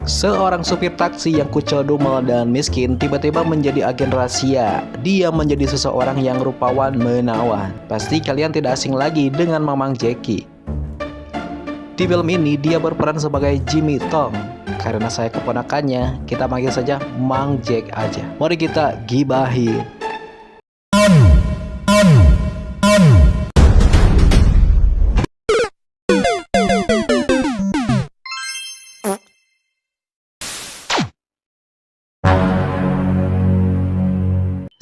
Seorang supir taksi yang kucel dumel dan miskin tiba-tiba menjadi agen rahasia. Dia menjadi seseorang yang rupawan menawan. Pasti kalian tidak asing lagi dengan Mamang Jackie. Di film ini dia berperan sebagai Jimmy Tong. Karena saya keponakannya, kita panggil saja Mang Jack aja. Mari kita gibahin.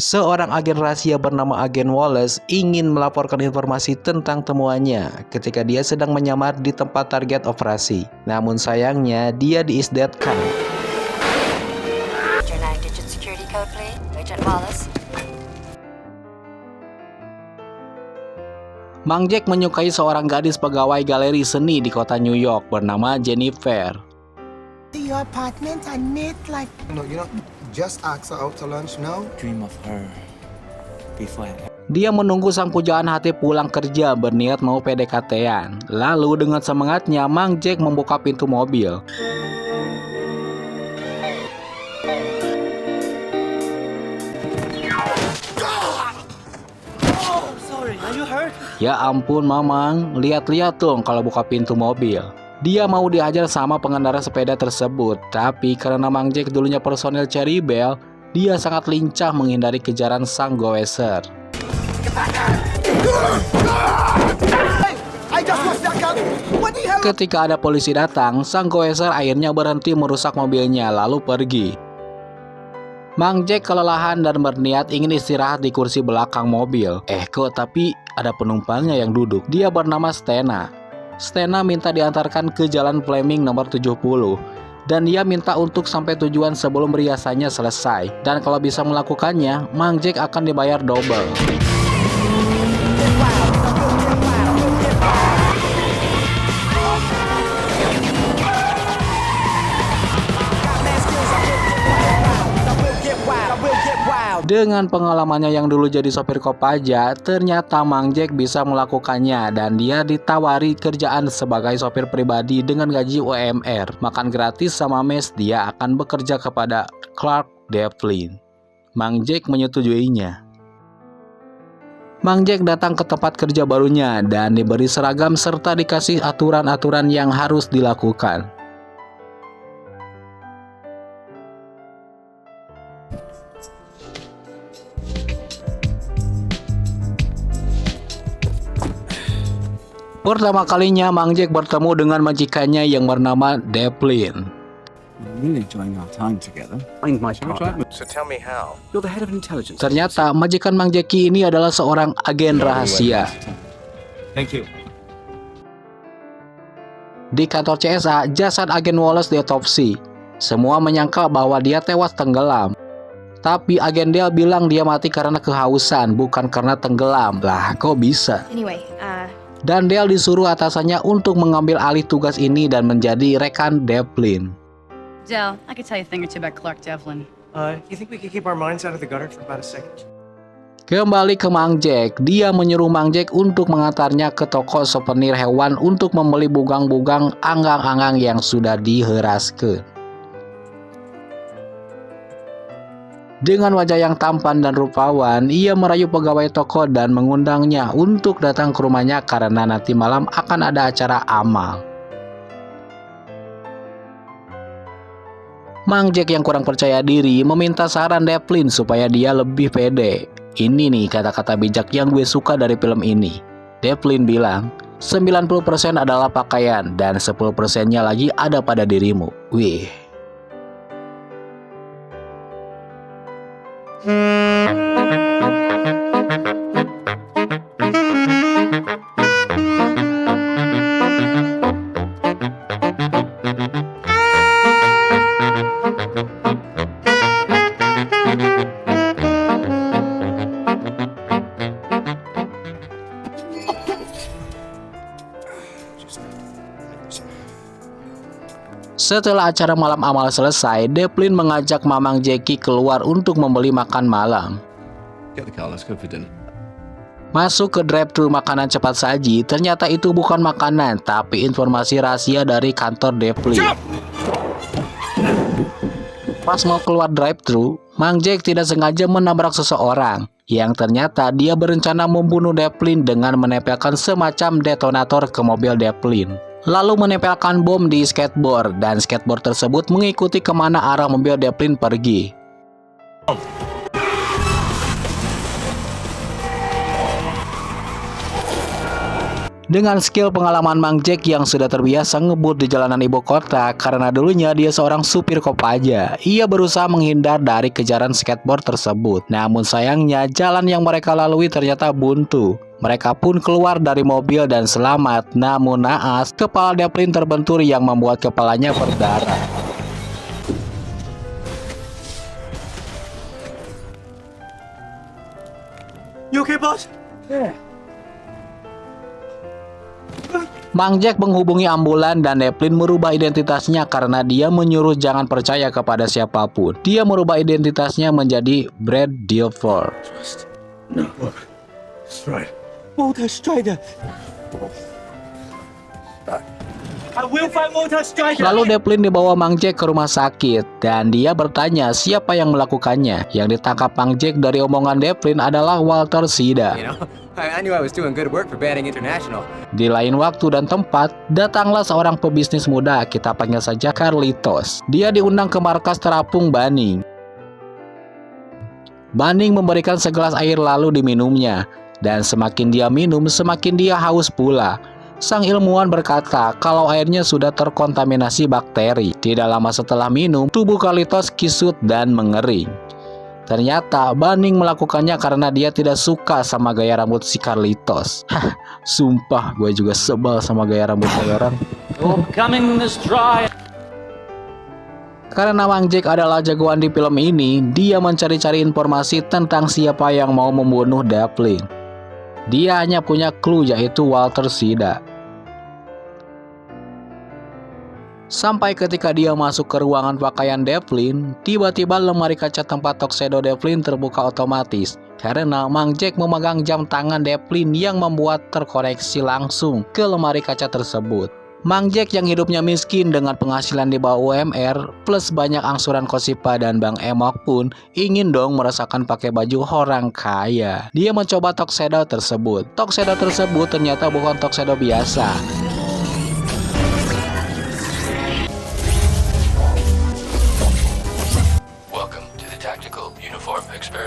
Seorang agen rahasia bernama Agen Wallace ingin melaporkan informasi tentang temuannya ketika dia sedang menyamar di tempat target operasi. Namun sayangnya dia diisdatkan. Your 9-digit security code, please, Agent Wallace. Mang Jack menyukai seorang gadis pegawai galeri seni di kota New York bernama Jennifer. Your apartment and meet like No, just ask her out to lunch now. Dream of her before I Dia menunggu sang pujaan hati pulang kerja berniat mau PDKT-an. Lalu dengan semangatnya Mang Jack membuka pintu mobil. Ya ampun Mamang, lihat-lihat dong kalau buka pintu mobil. Dia mau dihajar sama pengendara sepeda tersebut, tapi karena Mang Jack dulunya personil Cherry Belle, dia sangat lincah menghindari kejaran sang goeser. Ketika ada polisi datang, sang goeser akhirnya berhenti merusak mobilnya lalu pergi. Mang Jack kelelahan dan berniat ingin istirahat di kursi belakang mobil. Tapi ada penumpangnya yang duduk. Dia bernama Stena. Stena minta diantarkan ke Jalan Fleming nomor 70 dan dia minta untuk sampai tujuan sebelum riasannya selesai. Dan kalau bisa melakukannya, Mang Jack akan dibayar double. Dengan pengalamannya yang dulu jadi sopir Kopaja, ternyata Mang Jack bisa melakukannya dan dia ditawari kerjaan sebagai sopir pribadi dengan gaji UMR. Makan gratis sama mes, dia akan bekerja kepada Clark Devlin. Mang Jack menyetujuinya. Mang Jack datang ke tempat kerja barunya dan diberi seragam serta dikasih aturan-aturan yang harus dilakukan. Pertama kalinya Mang Jack bertemu dengan majikannya yang bernama Devlin. really enjoying our time together. So tell me how. You're the head of intelligence. Ternyata majikan Mang Jackie ini adalah seorang agen rahasia. Thank you. Di kantor CSA, jasad agen Wallace diotopsi. Semua menyangka bahwa dia tewas tenggelam. Tapi agen Dale bilang dia mati karena kehausan, bukan karena tenggelam. Lah, kok bisa? Anyway, Dan Dale disuruh atasannya untuk mengambil alih tugas ini dan menjadi rekan Devlin. Dell, I could tell you a thing or two about Clark Devlin. You think we could keep our minds out of the gutter for about a second? Kembali ke Mang Jack, dia menyuruh Mang Jack untuk mengantarnya ke toko souvenir hewan untuk membeli bugang-bugang anggang-anggang yang sudah diheraskan. Dengan wajah yang tampan dan rupawan, ia merayu pegawai toko dan mengundangnya untuk datang ke rumahnya karena nanti malam akan ada acara amal. Mang Jack yang kurang percaya diri meminta saran Devlin supaya dia lebih pede. Ini nih kata-kata bijak yang gue suka dari film ini. Devlin bilang, 90% adalah pakaian dan 10%-nya lagi ada pada dirimu. Wih. Setelah acara malam amal selesai, Devlin mengajak Mamang Jackie keluar untuk membeli makan malam. Get the car, let's go for dinner. Masuk ke drive-thru makanan cepat saji, ternyata itu bukan makanan, tapi informasi rahasia dari kantor Devlin. Pas mau keluar drive-thru, Mang Jack tidak sengaja menabrak seseorang yang ternyata dia berencana membunuh Devlin dengan menempelkan semacam detonator ke mobil Devlin. Lalu menempelkan bom di skateboard dan skateboard tersebut mengikuti kemana arah mobil Devlin pergi. Dengan skill pengalaman Mang Jack yang sudah terbiasa ngebut di jalanan ibu kota karena dulunya dia seorang supir Kopaja, ia berusaha menghindar dari kejaran skateboard tersebut. Namun sayangnya jalan yang mereka lalui ternyata buntu. Mereka pun keluar dari mobil dan selamat. Namun naas, kepala Devlin terbentur yang membuat kepalanya berdarah. You okay, boss? Mang Jack menghubungi ambulan dan Devlin merubah identitasnya karena dia menyuruh jangan percaya kepada siapapun. Dia merubah identitasnya menjadi Brad Dilfer. No. That's right. Motor Strider. I will find Motor Strider. Lalu Devlin dibawa Mang Jack ke rumah sakit dan dia bertanya siapa yang melakukannya. Yang ditangkap Mang Jack dari omongan Devlin adalah Walter Sida. You know, I knew I was doing good work for Batting International. Di lain waktu dan tempat, datanglah seorang pebisnis muda, kita panggil saja Carlitos. Dia diundang ke markas terapung Banning. Banning memberikan segelas air lalu diminumnya, dan semakin dia minum, semakin dia haus pula. Sang ilmuwan berkata kalau airnya sudah terkontaminasi bakteri. Tidak lama setelah minum, tubuh Carlitos kisut dan mengering. Ternyata Banning melakukannya karena dia tidak suka sama gaya rambut si Carlitos. Hah, sumpah gue juga sebel sama gaya rambut orang. Karena Mang Jack adalah jagoan di film ini, dia mencari-cari informasi tentang siapa yang mau membunuh Devlin. Dia hanya punya clue yaitu Walter Sida. Sampai ketika dia masuk ke ruangan pakaian Devlin, tiba-tiba lemari kaca tempat tuxedo Devlin terbuka otomatis karena Mang Jack memegang jam tangan Devlin yang membuat terkoneksi langsung ke lemari kaca tersebut. Mang Jack yang hidupnya miskin dengan penghasilan di bawah UMR plus banyak angsuran Kosipa dan Bang Emok pun ingin dong merasakan pakai baju orang kaya. Dia mencoba tuxedo tersebut. Tuxedo tersebut ternyata bukan tuxedo biasa.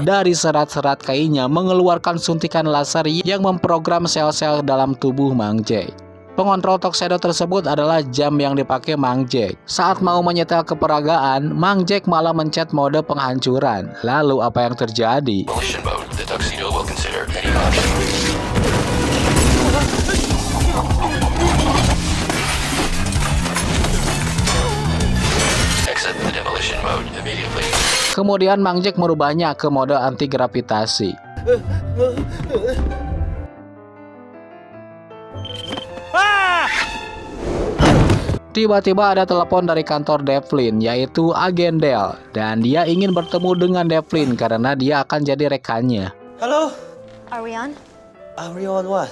Dari serat-serat kainnya mengeluarkan suntikan laser yang memprogram sel-sel dalam tubuh Mang Jack. Pengontrol tuxedo tersebut adalah jam yang dipakai Mang Jack. Saat mau menyetel keperagaan, Mang Jack malah mencet mode penghancuran. Lalu apa yang terjadi? Kemudian Mang Jack merubahnya ke mode anti gravitasi. Tiba-tiba ada telepon dari kantor Devlin yaitu Agen Del dan dia ingin bertemu dengan Devlin karena dia akan jadi rekannya. Hello? Are we on? Are we on what?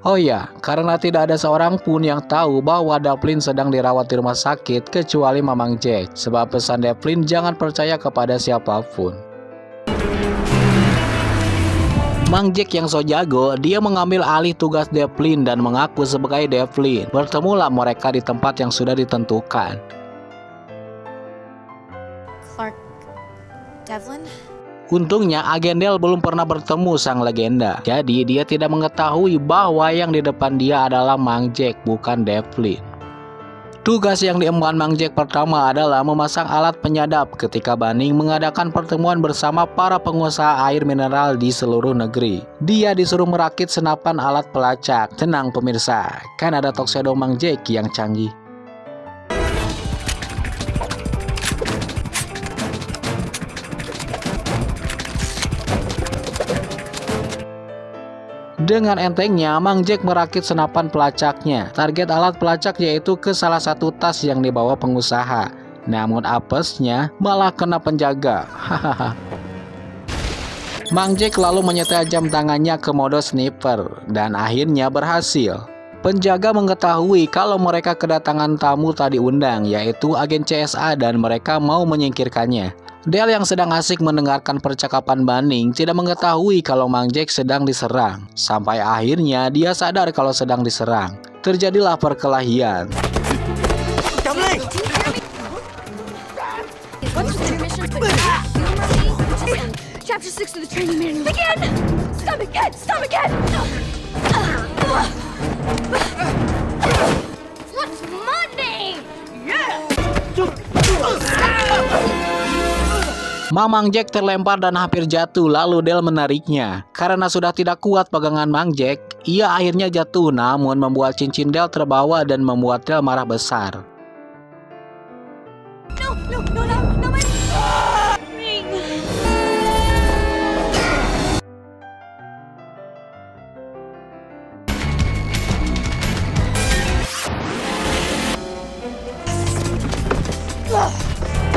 Oh ya, karena tidak ada seorang pun yang tahu bahwa Devlin sedang dirawat di rumah sakit kecuali Mamang Jack. Sebab pesan Devlin jangan percaya kepada siapapun. Mang Jack yang so jago, dia mengambil alih tugas Devlin dan mengaku sebagai Devlin. Bertemulah mereka di tempat yang sudah ditentukan. Clark Devlin? Untungnya Agen Del belum pernah bertemu sang legenda. Jadi dia tidak mengetahui bahwa yang di depan dia adalah Mang Jack, bukan Devlin. Tugas yang diemban Mang Jack pertama adalah memasang alat penyadap ketika Banning mengadakan pertemuan bersama para pengusaha air mineral di seluruh negeri. Dia disuruh merakit senapan alat pelacak. Tenang pemirsa, kan ada tuxedo Mang Jack yang canggih. Dengan entengnya, Mang Jack merakit senapan pelacaknya. Target alat pelacak yaitu ke salah satu tas yang dibawa pengusaha. Namun apesnya malah kena penjaga. Hahaha. Mang Jack lalu menyetel jam tangannya ke mode sniper dan akhirnya berhasil. Penjaga mengetahui kalau mereka kedatangan tamu tak diundang, yaitu agen CSA, dan mereka mau menyingkirkannya. Del yang sedang asik mendengarkan percakapan Banning tidak mengetahui kalau Mang Jack sedang diserang. Sampai akhirnya dia sadar kalau sedang diserang. Terjadilah perkelahian. What's the mission? Chapter 6 of the training manual. Begin! Stop again! Stop again! What's my name? Mamang Jack terlempar dan hampir jatuh, lalu Del menariknya. Karena sudah tidak kuat pegangan Mang Jack, ia akhirnya jatuh, namun membuat cincin Del terbawa dan membuat Del marah besar. No, my ring.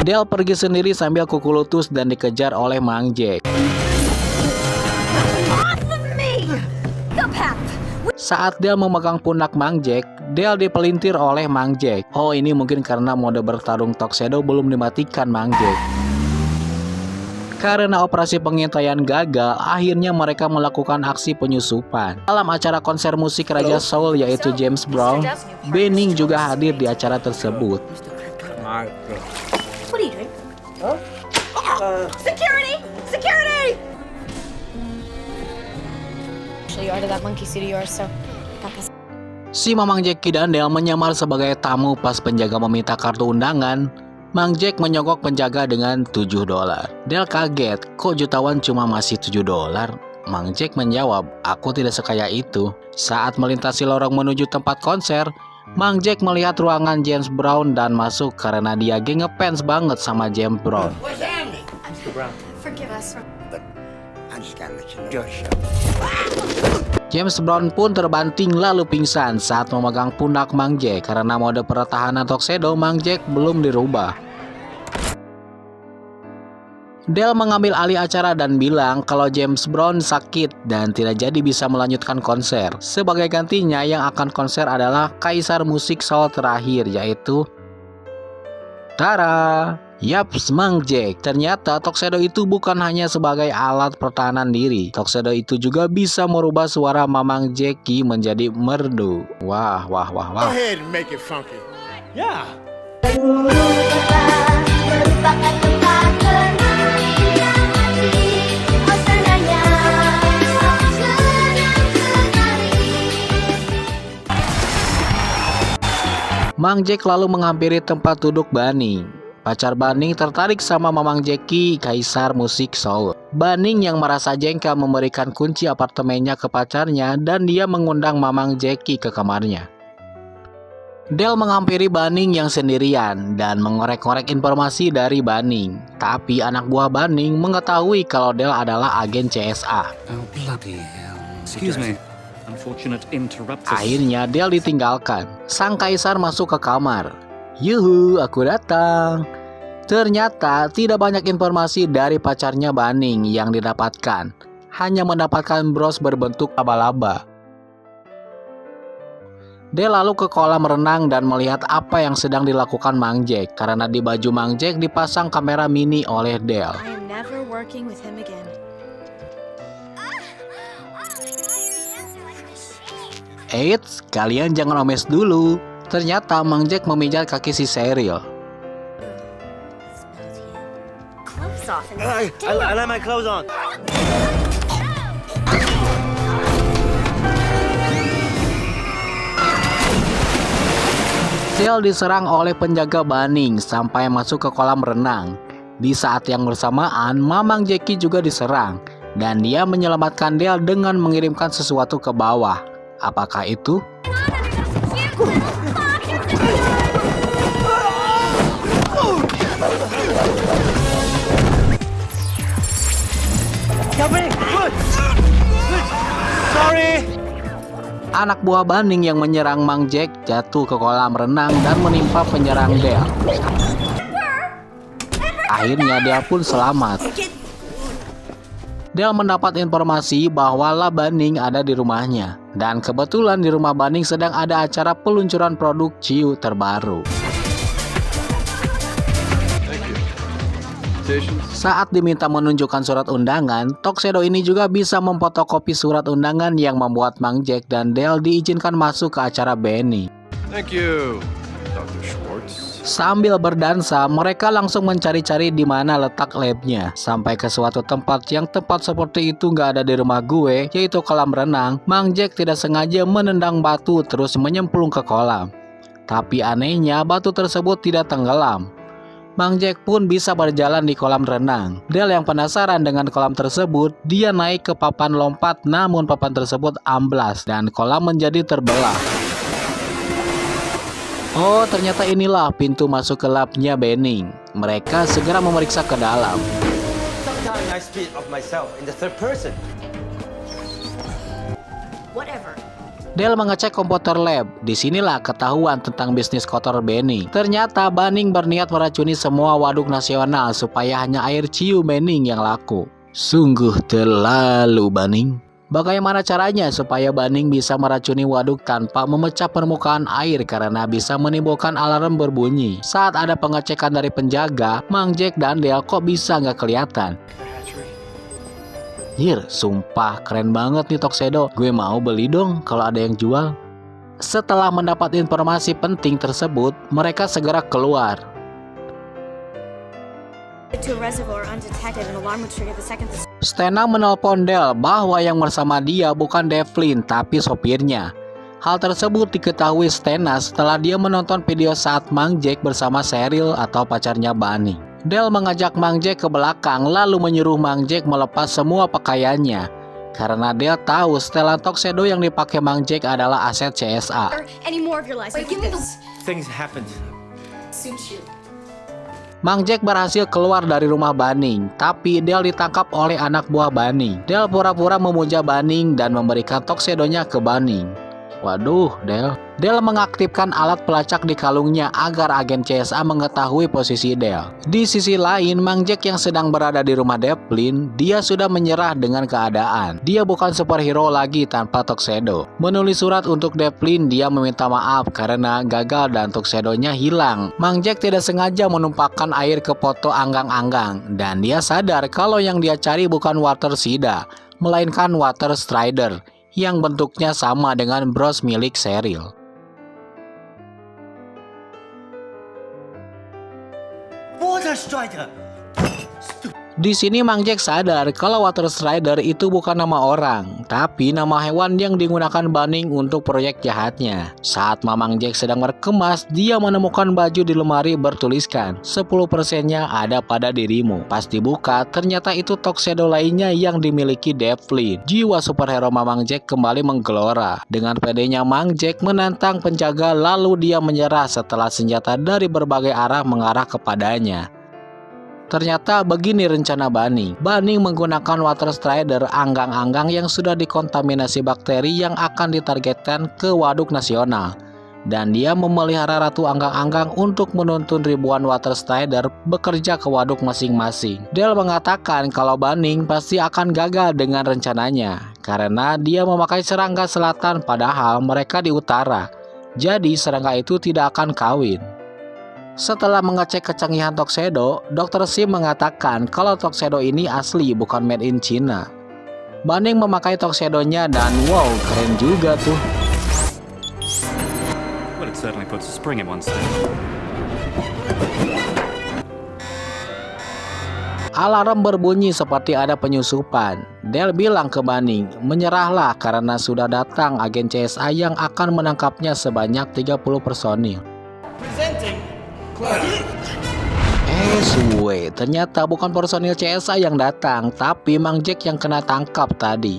Del pergi sendiri sambil kuku lutut dan dikejar oleh Mang Jack. Saat Del memegang pundak Mang Jack, Del dipelintir oleh Mang Jack. Oh, ini mungkin karena mode bertarung Tuxedo belum dimatikan Mang Jack. Karena operasi pengintaian gagal, akhirnya mereka melakukan aksi penyusupan. Dalam acara konser musik Raja Soul yaitu James Brown, Banning juga hadir di acara tersebut. What are you doing? Security! Security! Actually, you ordered that monkey suit of yours, so got this. Si Mamang Jackie dan Del menyamar sebagai tamu pas penjaga meminta kartu undangan. Mang Jack menyogok penjaga dengan $7. Del kaget, kok jutawan cuma masih $7? Mang Jack menjawab, aku tidak sekaya itu. Saat melintasi lorong menuju tempat konser, Mang Jack melihat ruangan James Brown dan masuk karena dia ngefans banget sama James Brown. Forgive us. James Brown pun terbanting lalu pingsan saat memegang pundak Mang Jack karena mode pertahanan Tuxedo Mang Jack belum dirubah. Del mengambil alih acara dan bilang kalau James Brown sakit dan tidak jadi bisa melanjutkan konser. Sebagai gantinya yang akan konser adalah kaisar musik soul terakhir, yaitu Tara. Yaps, Mang Jack. Ternyata Tuxedo itu bukan hanya sebagai alat pertahanan diri. Tuxedo itu juga bisa merubah suara Mamang Jackie menjadi merdu. Wah. Go ahead and make it funky. Yeah. Mang Jack lalu menghampiri tempat duduk Banning. Pacar Banning tertarik sama Mamang Jackie, kaisar musik soul. Banning yang merasa jengkel memberikan kunci apartemennya ke pacarnya dan dia mengundang Mamang Jackie ke kamarnya. Del menghampiri Banning yang sendirian dan mengorek-ngorek informasi dari Banning. Tapi anak buah Banning mengetahui kalau Del adalah agen CSA. Oh, bloody hell. Excuse me. Unfortunate interruptus. Akhirnya Del ditinggalkan. Sang kaisar masuk ke kamar. Yuhu, aku datang. Ternyata tidak banyak informasi dari pacarnya Banning yang didapatkan. Hanya mendapatkan bros berbentuk laba-laba. Del lalu ke kolam renang dan melihat apa yang sedang dilakukan Mang Jack. Karena di baju Mang Jack dipasang kamera mini oleh Del. I am never working with him again. Eits, kalian jangan omes dulu. Ternyata Mang Jack memijat kaki si Cheryl. Clothes off and I like my clothes on. Del diserang oleh penjaga Banning sampai masuk ke kolam renang. Di saat yang bersamaan, Mamang Jackie juga diserang. Dan dia menyelamatkan Del dengan mengirimkan sesuatu ke bawah. Apakah itu? Sorry. Anak buah Banning yang menyerang Mang Jack jatuh ke kolam renang dan menimpa penyerang Del. Akhirnya Del pun selamat. Del mendapat informasi bahwa La Banning ada di rumahnya. Dan kebetulan di rumah Banning sedang ada acara peluncuran produk Chiu terbaru. Saat diminta menunjukkan surat undangan, Tuxedo ini juga bisa memfotokopi surat undangan yang membuat Mang Jack dan Del diizinkan masuk ke acara Benny. Thank you, Dr. Schwartz. Sambil berdansa, mereka langsung mencari-cari di mana letak labnya. Sampai ke suatu tempat yang tepat seperti itu nggak ada di rumah gue, yaitu kolam renang. Mang Jack tidak sengaja menendang batu terus menyemplung ke kolam. Tapi anehnya batu tersebut tidak tenggelam. Mang Jack pun bisa berjalan di kolam renang. Del yang penasaran dengan kolam tersebut, dia naik ke papan lompat namun papan tersebut amblas dan kolam menjadi terbelah. Oh, ternyata inilah pintu masuk ke labnya Banning. Mereka segera memeriksa ke dalam. Sometimes I speak of myself in the third person. Whatever. Del mengecek komputer lab. Disinilah ketahuan tentang bisnis kotor Banning. Ternyata Banning berniat meracuni semua waduk nasional supaya hanya air Chiu Banning yang laku. Sungguh terlalu Banning. Bagaimana caranya supaya Banning bisa meracuni waduk tanpa memecah permukaan air karena bisa menimbulkan alarm berbunyi? Saat ada pengecekan dari penjaga, Mang Jack dan Del kok bisa nggak kelihatan? Sumpah keren banget nih Tuxedo. Gue mau beli dong kalau ada yang jual. Setelah mendapat informasi penting tersebut, mereka segera keluar. Stena menelpon Del bahwa yang bersama dia bukan Devlin tapi sopirnya. Hal tersebut diketahui Stena setelah dia menonton video saat Mang Jack bersama Cheryl atau pacarnya Banning. Del mengajak Mang Jack ke belakang lalu menyuruh Mang Jack melepas semua pakaiannya. Karena Del tahu setelan tuxedo yang dipakai Mang Jack adalah aset CSA. Any more of your lies. Wait, give me this. Things happened. Suits you. Mang Jack berhasil keluar dari rumah Banning, tapi Del ditangkap oleh anak buah Banning. Del pura-pura memuja Banning dan memberikan tuxedonya ke Banning. Waduh, Del mengaktifkan alat pelacak di kalungnya agar agen CSA mengetahui posisi Del. Di sisi lain, Mang Jack yang sedang berada di rumah Devlin, dia sudah menyerah dengan keadaan. Dia bukan superhero lagi tanpa tuxedo. Menulis surat untuk Devlin, dia meminta maaf karena gagal dan tuxedonya hilang. Mang Jack tidak sengaja menumpahkan air ke foto anggang-anggang, dan dia sadar kalau yang dia cari bukan Water Sida, melainkan Water Strider yang bentuknya sama dengan bros milik Cheryl. Water Strider! Di sini Mang Jack sadar kalau Water Strider itu bukan nama orang, tapi nama hewan yang digunakan Banning untuk proyek jahatnya. Saat Mamang Jack sedang berkemas, dia menemukan baju di lemari bertuliskan 10%-nya ada pada dirimu. Pas dibuka, ternyata itu tuxedo lainnya yang dimiliki Devlin. Jiwa superhero Mamang Jack kembali menggelora. Dengan pedenya Mang Jack menantang penjaga lalu dia menyerah setelah senjata dari berbagai arah mengarah kepadanya. Ternyata begini rencana Banning. Banning menggunakan Water Strider anggang-anggang yang sudah dikontaminasi bakteri yang akan ditargetkan ke waduk nasional. Dan dia memelihara ratu anggang-anggang untuk menuntun ribuan Water Strider bekerja ke waduk masing-masing. Del mengatakan kalau Banning pasti akan gagal dengan rencananya karena dia memakai serangga selatan padahal mereka di utara. Jadi serangga itu tidak akan kawin. Setelah mengecek kecanggihan tuxedo, Dr. Sim mengatakan kalau tuxedo ini asli bukan made in China. Banning memakai tuxedonya dan wow, keren juga tuh. Well, it certainly puts a spring in one's step. Alarm berbunyi seperti ada penyusupan. Del bilang ke Banning, menyerahlah karena sudah datang agen CSA yang akan menangkapnya sebanyak 30 personil. Suwe, ternyata bukan personil CSA yang datang, tapi Mang Jack yang kena tangkap tadi.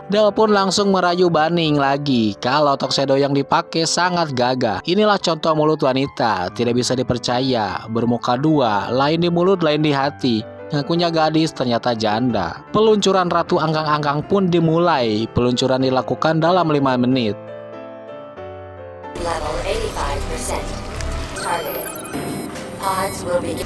Del pun langsung merayu Banning lagi kalau tuxedo yang dipakai sangat gagah. Inilah contoh mulut wanita, tidak bisa dipercaya, bermuka dua, lain di mulut, lain di hati. Ngakunya gadis, ternyata janda. Peluncuran ratu anggang-anggang pun dimulai. Peluncuran dilakukan dalam 5 menit. Level 85%. Targeted. Odds will be...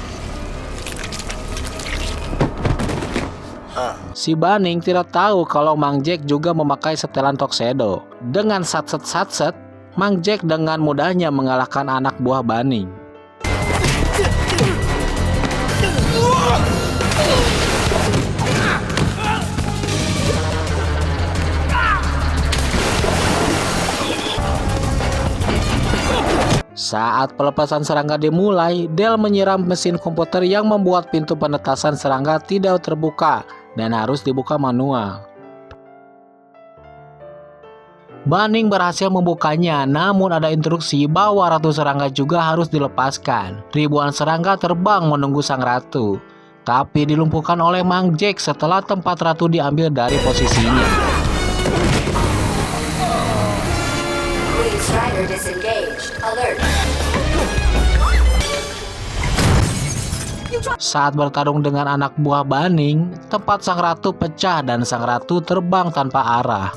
Si Banning tidak tahu kalau Mang Jack juga memakai setelan tuxedo. Dengan satset, Mang Jack dengan mudahnya mengalahkan anak buah Banning. Saat pelepasan serangga dimulai, Dale menyiram mesin komputer yang membuat pintu penetasan serangga tidak terbuka dan harus dibuka manual. Banning berhasil membukanya, namun ada instruksi bahwa Ratu Serangga juga harus dilepaskan. Ribuan serangga terbang menunggu sang ratu, tapi dilumpuhkan oleh Mang Jack setelah tempat ratu diambil dari posisinya. Queen Strider disengaged. Alert. Saat bertarung dengan anak buah Banning, tempat sang ratu pecah dan sang ratu terbang tanpa arah.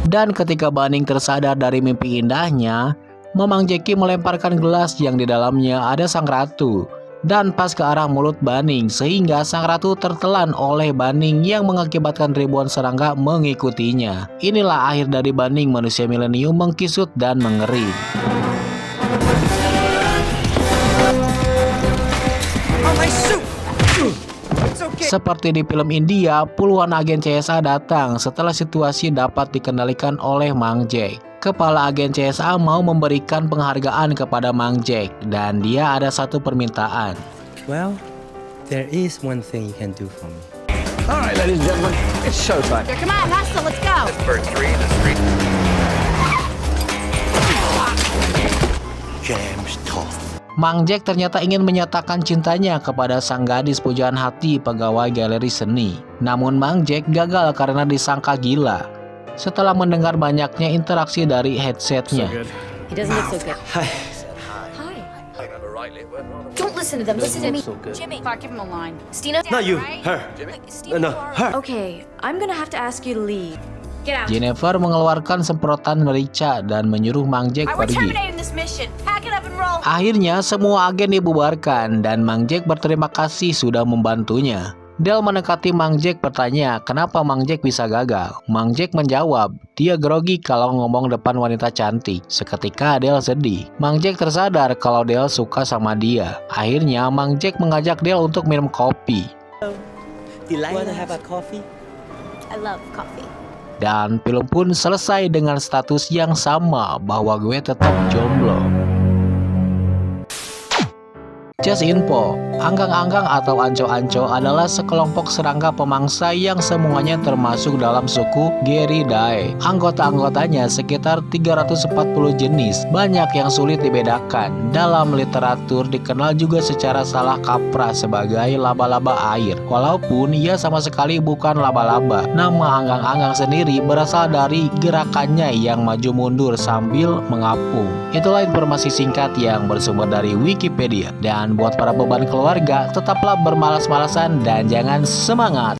Dan ketika Banning tersadar dari mimpi indahnya, Mamang Jackie melemparkan gelas yang di dalamnya ada sang ratu dan pas ke arah mulut Banning, sehingga sang ratu tertelan oleh Banning yang mengakibatkan ribuan serangga mengikutinya. Inilah akhir dari Banning manusia milenium mengkisut dan mengering. Seperti di film India, puluhan agen CSA datang setelah situasi dapat dikendalikan oleh Mang Jack. Kepala agen CSA mau memberikan penghargaan kepada Mang Jack dan dia ada satu permintaan. Well, there is one thing you can do for me. All right, ladies and gentlemen, it's showtime. Come on, Hustle, let's go. Bird 3, the street. James Toth. Mang Jack ternyata ingin menyatakan cintanya kepada sang gadis pujaan hati pegawai galeri seni. Namun Mang Jack gagal karena disangka gila setelah mendengar banyaknya interaksi dari headsetnya. He doesn't look so good. Hi. Don't listen to them. Listen to me. Jimmy, fuck, give him a line. Stina. Not you, Right? her. Stina, No, her. Okay, I'm gonna have to ask you to leave. Get out. Jennifer mengeluarkan semprotan merica dan menyuruh Mang Jack We're pergi. terminating this mission. Pack it up and roll. Akhirnya semua agen dibubarkan dan Mang Jack berterima kasih sudah membantunya. Dale mendekati Mang Jack bertanya kenapa Mang Jack bisa gagal. Mang Jack menjawab, dia grogi kalau ngomong depan wanita cantik. Seketika Dale sedih. Mang Jack tersadar kalau Dale suka sama dia. Akhirnya Mang Jack mengajak Dale untuk minum kopi. Wanna have a coffee? I love coffee. Dan film pun selesai dengan status yang sama bahwa gue tetap jomblo. Just info, anggang-anggang atau anco-anco adalah sekelompok serangga pemangsa yang semuanya termasuk dalam suku Geridae. Anggota-anggotanya sekitar 340 jenis, banyak yang sulit dibedakan. Dalam literatur dikenal juga secara salah kaprah sebagai laba-laba air, walaupun ia sama sekali bukan laba-laba. Nama anggang-anggang sendiri berasal dari gerakannya yang maju mundur sambil mengapung. Itulah informasi singkat yang bersumber dari Wikipedia. Dan buat para beban keluarga, tetaplah bermalas-malasan dan jangan semangat.